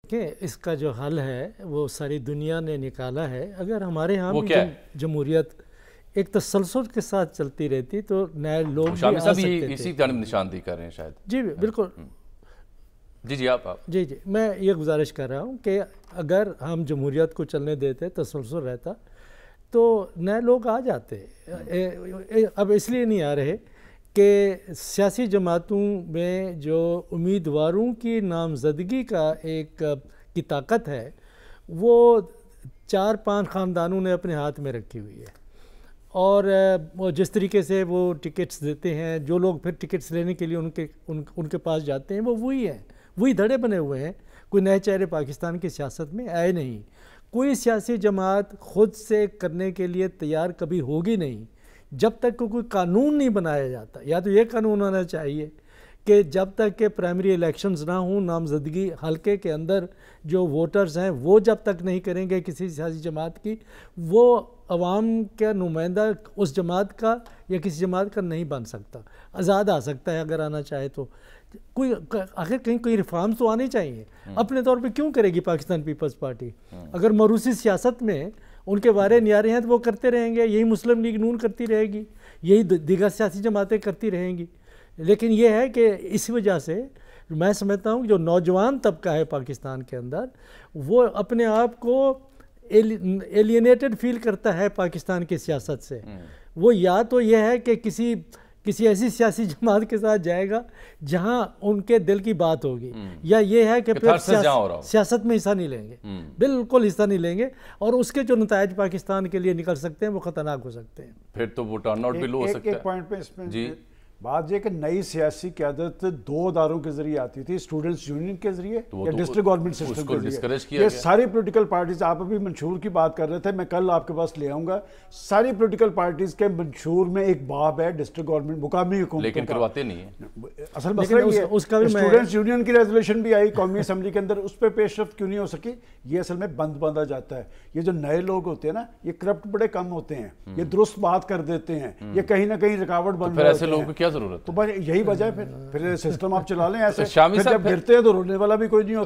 کہ اس کا جو حل ہے وہ ساری دنیا نے نکالا ہے. اگر ہمارے ہاں بھی جمہوریت ایک تسلسل کے ساتھ چلتی رہتی تو نئے لوگ بھی آ سکتے تھے. اسی جانب نشاندہی کر رہے ہیں شاید. جی بالکل. جی آپ جی میں یہ گزارش کر رہا ہوں کہ اگر ہم جمہوریت کو چلنے دیتے تسلسل رہتا تو نئے لوگ آ جاتے. اب اس لیے نہیں آ رہے کہ سیاسی جماعتوں میں جو امیدواروں کی نامزدگی کا کی طاقت ہے وہ 4-5 خاندانوں نے اپنے ہاتھ میں رکھی ہوئی ہے. اور جس طریقے سے وہ ٹکٹس دیتے ہیں، جو لوگ پھر ٹکٹس لینے کے لیے ان کے پاس جاتے ہیں وہ وہی ہیں، وہی دھڑے بنے ہوئے ہیں. کوئی نئے چہرے پاکستان کی سیاست میں آئے نہیں. کوئی سیاسی جماعت خود سے کرنے کے لیے تیار کبھی ہوگی نہیں جب تک کوئی قانون نہیں بنایا جاتا. یا تو یہ قانون ہونا چاہیے کہ جب تک کہ پرائمری الیکشنز نہ ہوں، نامزدگی حلقے کے اندر جو ووٹرز ہیں وہ جب تک نہیں کریں گے کسی سیاسی جماعت کی، وہ عوام کا نمائندہ اس جماعت کا یا کسی جماعت کا نہیں بن سکتا. آزاد آ سکتا ہے اگر آنا چاہے تو. آخر کہیں کوئی ریفارمز تو آنے چاہیے. اپنے طور پہ کیوں کرے گی پاکستان پیپلز پارٹی؟ اگر موروثی سیاست میں ان کے وارے نیارے ہیں تو وہ کرتے رہیں گے. یہی مسلم لیگ نون کرتی رہے گی، یہی دیگر سیاسی جماعتیں کرتی رہیں گی. لیکن یہ ہے کہ اس وجہ سے میں سمجھتا ہوں کہ جو نوجوان طبقہ ہے پاکستان کے اندر وہ اپنے آپ کو ایلینیٹڈ فیل کرتا ہے پاکستان کی سیاست سے. وہ یا تو یہ ہے کہ کسی ایسی سیاسی جماعت کے ساتھ جائے گا جہاں ان کے دل کی بات ہوگی، یا یہ ہے کہ پھر سیاست میں حصہ نہیں لیں گے، بالکل حصہ نہیں لیں گے. اور اس کے جو نتائج پاکستان کے لیے نکل سکتے ہیں وہ خطرناک ہو سکتے ہیں. پھر تو وہ ٹرن آؤٹ بھی لو ہو سکتا ہے. ایک پوائنٹ پہ اس میں بات یہ کہ نئی سیاسی قیادت 2 اداروں کے ذریعے آتی تھی، اسٹوڈنٹس یونین کے ذریعے یا ڈسٹرکٹ گورنمنٹ سسٹم کے ذریعے. یہ ساری پولیٹیکل پارٹیز، آپ ابھی منشور کی بات کر رہے تھے، میں کل آپ کے پاس لے آؤں گا. ساری پولیٹیکل پارٹیز کے منشور میں ایک باب ہے ڈسٹرکٹ گورنمنٹ مقامی حکومت، لیکن کرواتے نہیں ہیں. اصل مسئلہ یہ ہے اسٹوڈنٹس یونین کی ریزولوشن بھی آئی قومی اسمبلی کے اندر، اس پہ پیش رفت کیوں نہیں ہو سکی؟ یہ اصل میں بند باندھا جاتا ہے. یہ جو نئے لوگ ہوتے ہیں نا، یہ کرپٹ بڑے کم ہوتے ہیں، یہ درست بات کر دیتے ہیں، یہ کہیں نہ کہیں رکاوٹ بن رہے ہیں. ایسے لوگوں کی کیا ضرورت ہے؟ یہی وجہ ہے. پھر سسٹم آپ چلا لیں ایسے، پھر جب گرتے ہیں تو رونے والا بھی کوئی نہیں ہوتا.